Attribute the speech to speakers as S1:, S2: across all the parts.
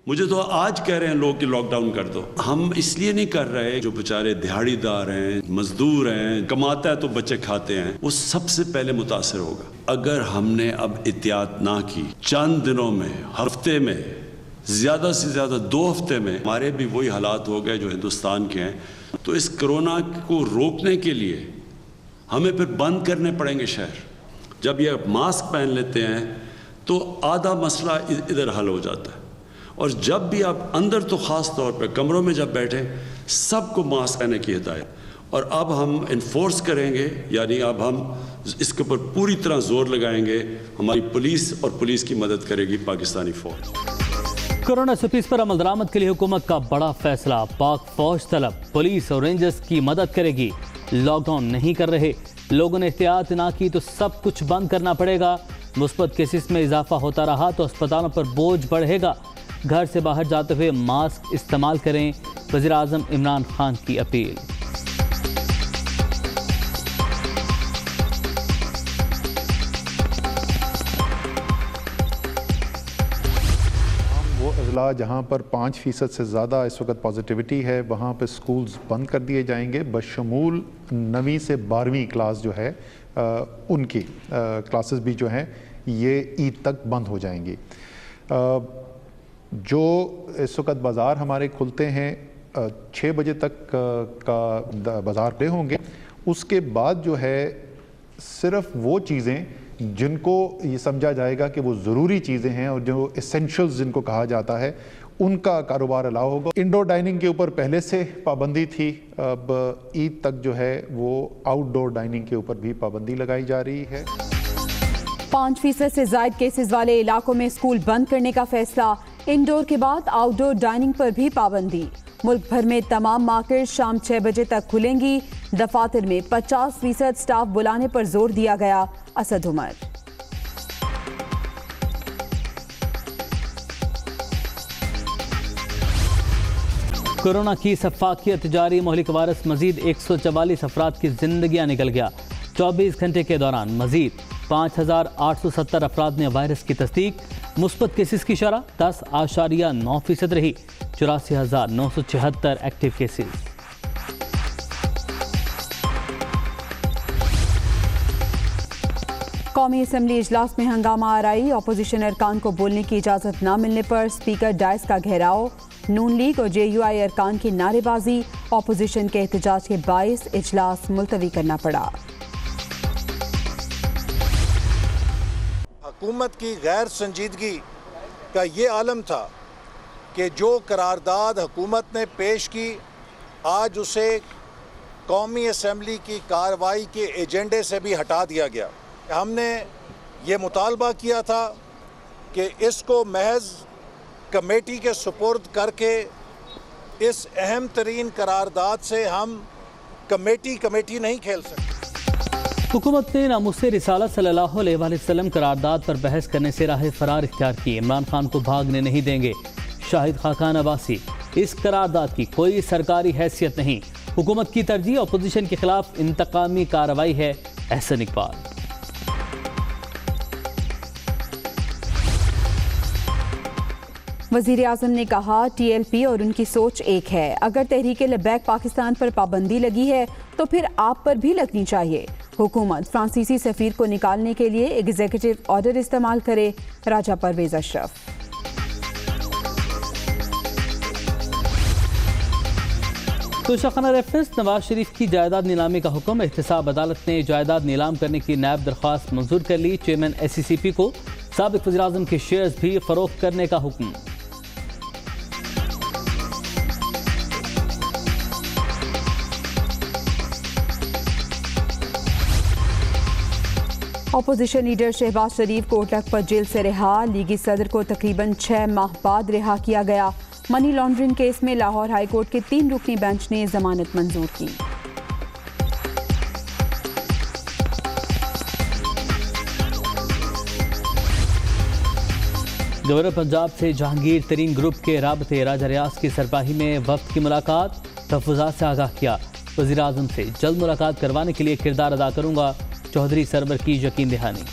S1: मुझे तो आज कह रहे हैं लोग कि लॉकडाउन कर दो। हम इसलिए नहीं कर रहे, जो बेचारे दिहाड़ीदार हैं, मजदूर हैं, कमाता है तो बच्चे खाते हैं, वो सबसे पहले मुतासर होगा। अगर हमने अब एहतियात ना की, चंद दिनों में, हफ्ते में, ज़्यादा से ज़्यादा 2 हफ्ते में हमारे भी वही हालात हो गए जो हिंदुस्तान के हैं, तो इस कोरोना को रोकने के लिए हमें फिर बंद करने पड़ेंगे शहर। जब ये मास्क पहन लेते हैं तो आधा मसला इधर हल हो जाता है। और जब भी आप अंदर, तो ख़ास तौर पर कमरों में जब बैठे, सबको मास्क पहनने की हिदायत। और अब हम इन्फोर्स करेंगे, यानी अब हम इसके ऊपर पूरी तरह जोर लगाएंगे। हमारी पुलिस और पुलिस की मदद करेगी पाकिस्तानी फौज।
S2: कोरोना से पीस पर अमल दरामद के लिए हुकूमत का बड़ा फैसला। पाक फौज तलब, पुलिस और रेंजर्स की मदद करेगी। लॉकडाउन नहीं कर रहे, लोगों ने एहतियात ना की तो सब कुछ बंद करना पड़ेगा। मुस्बत केसेस में इजाफा होता रहा तो अस्पतालों पर बोझ बढ़ेगा। घर से बाहर जाते हुए मास्क इस्तेमाल करें, वज़ीर आज़म इमरान खान की अपील।
S3: वो अजला जहाँ पर 5% से ज़्यादा इस वक्त पॉजिटिविटी है, वहाँ पर स्कूल्स बंद कर दिए जाएंगे, बशमूल 9वीं से 12वीं क्लास जो है उनकी क्लासेस भी जो हैं ये ईद तक बंद हो जाएंगी। जो इस वक्त बाज़ार हमारे खुलते हैं 6 बजे तक का बाज़ार खुले होंगे। उसके बाद जो है सिर्फ वो चीज़ें जिनको ये समझा जाएगा कि वो ज़रूरी चीज़ें हैं और जो एसेंशियल्स जिनको कहा जाता है, उनका कारोबार अलाउ होगा। इंडोर डाइनिंग के ऊपर पहले से पाबंदी थी, अब ईद तक जो है वो आउटडोर डाइनिंग के ऊपर भी पाबंदी लगाई जा रही है।
S4: 5% से ज़ायद केसेस वाले इलाकों में स्कूल बंद करने का फैसला। इंडोर के बाद आउटडोर डाइनिंग पर भी पाबंदी। मुल्क भर में तमाम मार्केट शाम 6 बजे तक खुलेंगी। दफातर में 50% स्टाफ बुलाने पर जोर दिया गया। असद उमर।
S2: कोरोना की सफाकियत जारी। मोहलिक वायरस मजीद 144 अफराद की जिंदगियां निकल गया। 24 घंटे के दौरान मजीद 5870 अफराद ने वायरस की तस्दीक। मुस्बत केसेस की शरह 10.9% रही। 84,976 एक्टिव केसेस।
S4: कौमी असम्बली इजलास में हंगामा आराई। अपोजिशन अरकान को बोलने की इजाज़त न मिलने पर स्पीकर डायस का घेराव। नून लीग और JUI अरकान की नारेबाजी। अपोजिशन के एहतजाज के बाइस इजलास मुलतवी करना पड़ा।
S5: हुकूमत की गैर संजीदगी का ये आलम था कि जो करारदाद हुकूमत ने पेश की, आज उसे कौमी असम्बली की कार्रवाई के एजेंडे से भी हटा दिया गया। हमने ये मुतालबा किया था कि इसको महज कमेटी के सुपुर्द करके इस अहम तरीन करारदाद से हम कमेटी नहीं खेल सकते।
S2: हुकूमत ने नामुस्से रिसालत सल्लल्लाहु अलैहि वसल्लम करारदाद पर बहस करने से राह फरार इख्तियार की। इमरान खान को भागने नहीं देंगे। शाहिद खाकान अब्बासी। इस करारदाद की कोई सरकारी हैसियत नहीं। हुकूमत की तरजीह अपोजिशन के खिलाफ इंतकामी कार्रवाई है। एहसन इकबाल।
S4: वज़ीर आज़म ने कहा TLP और उनकी सोच एक है। अगर तहरीक लब्बैक पाकिस्तान पर पाबंदी लगी है तो फिर आप पर भी लगनी चाहिए। हुकूमत फ्रांसीसी सफ़ीर को निकालने के लिए एग्जीक्यूटिव ऑर्डर इस्तेमाल करे। राजा परवेज अशरफ।
S2: तो शाखाना रेफरेंस नवाज शरीफ की जायदाद नीलामी का हुक्म। एहतसाब अदालत ने जायदाद नीलाम करने की नायब दरख्वास्त मंजूर कर ली। चेयरमैन SCCP को साबिक वज़ीर आज़म के शेयर्स भी फरोख्त करने का हुक्म।
S4: अपोजिशन लीडर शहबाज शरीफ कोटक पर जेल से रिहा। लीगी सदर को तकरीबन 6 माह बाद रिहा किया गया। मनी लॉन्ड्रिंग केस में लाहौर हाई कोर्ट के 3 रुकनी बेंच ने जमानत मंजूर की।
S2: गवर्नर पंजाब से जहांगीर तरीन ग्रुप के राबते राजा रियाज की सरबराही में वक्त की मुलाकात। तहफ़्फ़ुज़ात से आगाह किया। वज़ीर आज़म से जल्द मुलाकात करवाने के लिए किरदार अदा करूँगा। चौधरी सरवर की यकीन दहानी।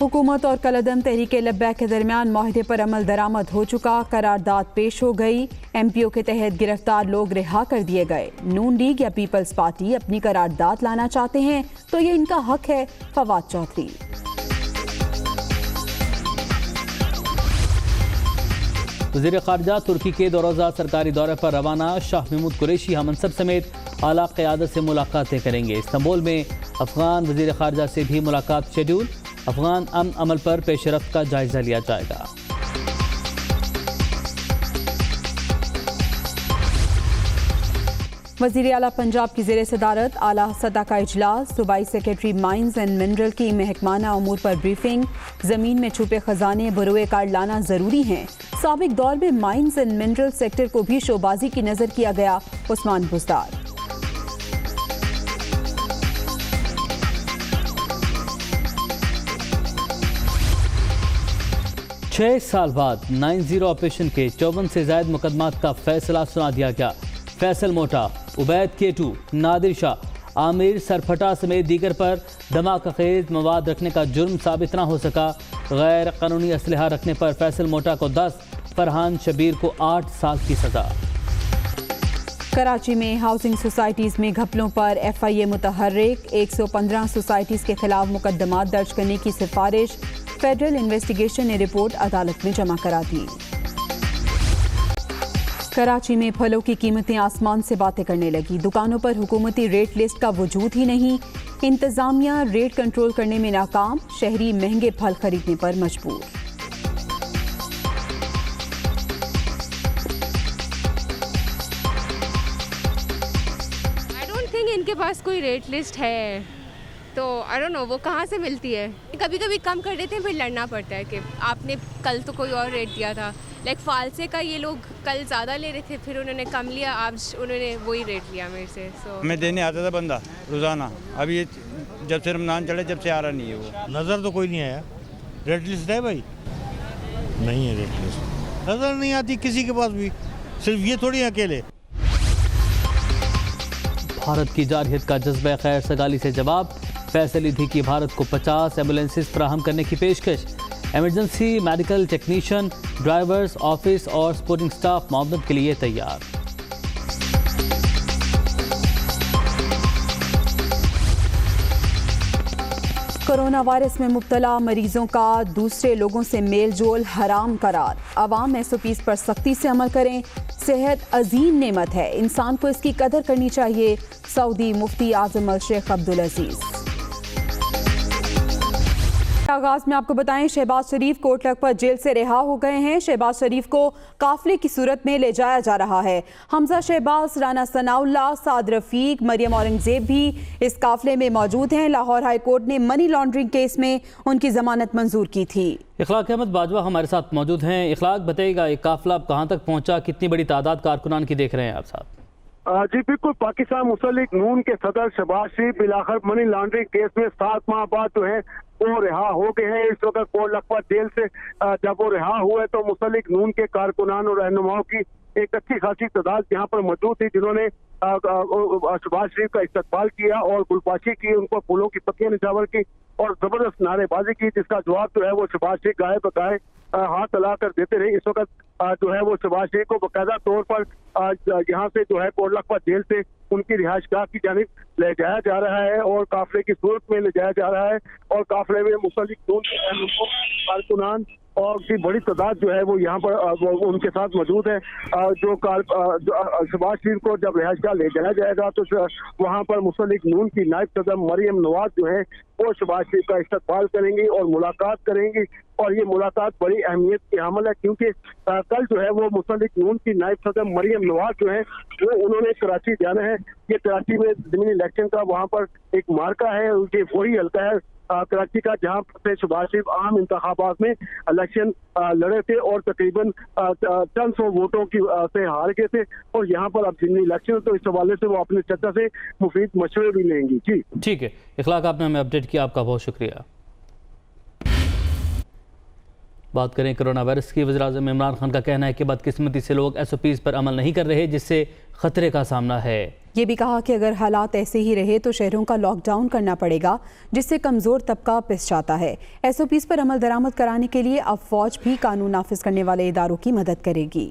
S4: हुकूमत और कलअदम तहरीक लब्बैक के दरमियान माहिदे पर अमल दरामद हो चुका, करारदाद पेश हो गई। MPO के तहत गिरफ्तार लोग रिहा कर दिए गए। नून लीग या पीपल्स पार्टी अपनी करारदाद लाना चाहते हैं तो ये इनका हक है। फवाद चौधरी।
S2: वज़ीर ख़ारिजा तुर्की के 2 रोज़ा सरकारी दौरे पर रवाना। शाह महमूद कुरैशी हमनसब समेत आला क़यादत से मुलाकातें करेंगे। इस्तांबुल में अफ़गान वज़ीर ख़ारिजा से भी मुलाकात शेड्यूल। अफ़गान अमन अमल पर पेशरफ्त का जायज़ा लिया जाएगा।
S4: वज़ीर आला पंजाब की ज़ेर सदारत आला सतह का इजलास। सूबाई सेक्रेटरी माइंस एंड मिनरल की महकमाना अमूर पर ब्रीफिंग। ज़मीन में छुपे खजाने बरोए कार लाना ज़रूरी हैं। साबिक दौर में माइंस एंड मिनरल सेक्टर को भी शोबाजी की नज़र किया गया। उस्मान बुज़दार।
S2: 6 साल बाद 9-0 ऑपरेशन के 54 से ज़ायद मुकदमात का फैसला सुना दिया गया। फैसल मोटा, उबैद केटू, नादिर शाह, आमिर सरफटा समेत दीगर पर धमाका खेज मवाद रखने का जुर्म साबित न हो सका। गैर कानूनी असलहा रखने पर फैसल मोटा को 10, फरहान शबीर को 8 साल की सजा।
S4: कराची में हाउसिंग सोसाइटीज़ में घपलों पर FIA मुतहर्रिक। 115 सोसाइटीज़ के खिलाफ मुकदमात दर्ज करने की सिफारिश। फेडरल इन्वेस्टिगेशन ने रिपोर्ट अदालत में जमा करा दी। कराची में फलों की कीमतें आसमान से बातें करने लगी। दुकानों पर हुकूमती रेट लिस्ट का वजूद ही नहीं। इंतजामिया रेट कंट्रोल करने में नाकाम। शहरी महंगे फल खरीदने पर मजबूर।
S6: आई डोंट थिंक इनके पास कोई रेट लिस्ट है, तो आई डोंट नो वो कहाँ से मिलती है। कभी कभी कम कर देते हैं, फिर लड़ना पड़ता है कि आपने कल तो कोई और रेट दिया था। लाइक फालसे का ये लोग कल ज़्यादा ले रहे थे, फिर उन्होंने कम लिया, आज उन्होंने वही रेट लिया मेरे से। सो
S7: मैं देने आता था बंदा रोज़ाना, अभी ये जब से रमज़ान चढ़े जब से आ रहा नहीं है वो।
S8: नज़र तो कोई नहीं आया। रेड लिस्ट है भाई? नहीं है रेड लिस्ट, नज़र नहीं आती किसी के पास भी, सिर्फ ये थोड़ी अकेले।
S2: भारत की जारहियत का जज्बा खैर सगाली से जवाब। फैसल थी कि भारत को 50 एम्बुलेंसेस फराहम करने की पेशकश। Emergency medical technician, drivers, office और सपोर्टिंग स्टाफ मुआवनत के लिए तैयार।
S4: कोरोना वायरस में मुब्तला मरीजों का दूसरे लोगों से मेल जोल हराम करार। अवाम SOPs पर सख्ती से अमल करें। सेहत अजीम नेमत है, इंसान को इसकी कदर करनी चाहिए। सऊदी मुफ्ती आजम अल शेख अब्दुल अजीज। आगाज में आपको बताएं, शहबाज शरीफ कोर्ट लखपत जेल से रिहा हो गए हैं। शहबाज शरीफ को काफिले की सूरत में ले जाया जा रहा है। हमजा शहबाज, राना सनाउल्लाह, साद रफीक, मरियम औरंगजेब भी इस काफिले में मौजूद हैं। लाहौर हाई कोर्ट ने मनी लॉन्ड्रिंग केस में उनकी जमानत मंजूर की थी।
S2: इखलाक अहमद बाजवा हमारे साथ मौजूद हैं। इखलाक, बताइएगा ये काफिला अब कहाँ तक पहुँचा, कितनी बड़ी तादाद कारकुनान की देख रहे हैं आप साहब?
S9: जी बिल्कुल, पाकिस्तान मुस्लिम नून के सदर शहबाज शरीफ बिलाखिर मनी लॉन्ड्रिंग केस में 7 माह बाद जो है वो रिहा हो गए हैं। इस वक्त कोर्ट लखपत जेल से जब वो रिहा हुए तो मुस्लिम नून के कारकुनान और रहनुमाओं की एक अच्छी खासी तादाद यहाँ पर मौजूद थी, जिन्होंने शहबाज शरीफ का इस्तकबाल किया और गुलपाशी की, उनको फूलों की पत्तियां निछावर की और जबरदस्त नारेबाजी की, जिसका जवाब जो है वो शहबाज शरीफ गाए बगाए हाथ चला कर देते रहे। इस वक्त जो है वो शहबाज शरीफ को बाकायदा तौर पर यहाँ से जो है कोर्ट लखपत जेल से उनकी रिहाइशगाह की जानिब ले जाया जा रहा है और काफिले की सूरत में ले जाया जा रहा है और काफिले में मुस्लिम नून के कारकुनान और की बड़ी तादाद जो है वो यहाँ पर वो उनके साथ मौजूद है। जो शहबाज शरीफ को जब रिहाइशगाह ले जाया जाएगा तो वहाँ पर मुस्लिम नून की नायब सदर मरियम नवाज जो है वो शहबाज शरीफ का इस्तकबाल करेंगी और मुलाकात करेंगी और ये मुलाकात बड़ी अहमियत की हामिल है, क्योंकि कल जो है वो मुस्लिम नून की नायब सदर मरियम नवाज जो है वो उन्होंने कराची जाना है। ये कराची में ज़मीनी इलेक्शन का वहाँ पर एक मार्का है, ये वही हल्का है कराची का जहाँ से शहबाज शरीफ आम इंतखाबात में इलेक्शन लड़े थे और तकरीबन 300 वोटों की से हार गए थे और यहाँ पर अब ज़मीनी इलेक्शन, तो इस हवाले से वो अपने चर्चा से मुफीद मशवरे भी लेंगी। जी
S2: ठीक है इखलाक, आपने हमें अपडेट किया, आपका बहुत शुक्रिया। बात करें कोरोना वायरस की। वज़ीर-ए-आज़म इमरान खान का कहना है कि बदकिस्मती से लोग SOPs पर अमल नहीं कर रहे, जिससे खतरे का सामना है।
S4: ये भी कहा कि अगर हालात ऐसे ही रहे तो शहरों का लॉकडाउन करना पड़ेगा, जिससे कमज़ोर तबका पिस जाता है। SOPs पर अमल दरामद कराने के लिए अब फौज भी कानून नाफिज करने वाले इदारों की मदद करेगी।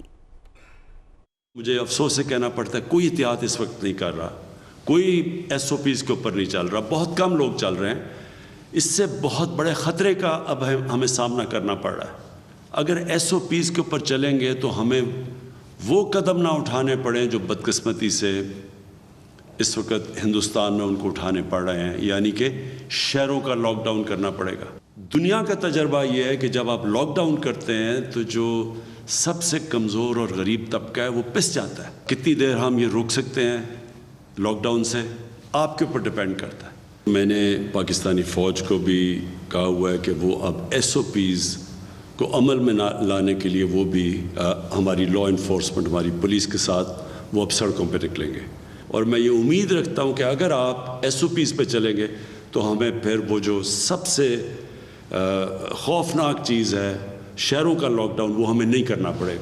S1: मुझे अफसोस से कहना पड़ता है, कोई एहतियात इस वक्त नहीं कर रहा, कोई SOPs के ऊपर नहीं चल रहा, बहुत कम लोग चल रहे हैं। इससे बहुत बड़े ख़तरे का अब हमें सामना करना पड़ रहा है। अगर SOPs के ऊपर चलेंगे तो हमें वो कदम ना उठाने पड़े जो बदकिस्मती से इस वक्त हिंदुस्तान में उनको उठाने पड़ रहे हैं, यानी कि शहरों का लॉकडाउन करना पड़ेगा। दुनिया का तजर्बा ये है कि जब आप लॉकडाउन करते हैं तो जो सबसे कमज़ोर और गरीब तबका है वो पिस जाता है। कितनी देर हम ये रोक सकते हैं लॉकडाउन से, आपके ऊपर डिपेंड करता है। मैंने पाकिस्तानी फ़ौज को भी कहा हुआ है कि वो अब SOPs को अमल में लाने के लिए वो भी हमारी लॉ इन्फोर्समेंट, हमारी पुलिस के साथ वो अब सड़कों पर निकलेंगे। और मैं ये उम्मीद रखता हूँ कि अगर आप SOPs पे चलेंगे तो हमें फिर वो जो सबसे खौफनाक चीज़ है शहरों का लॉकडाउन, वो हमें नहीं करना पड़ेगा।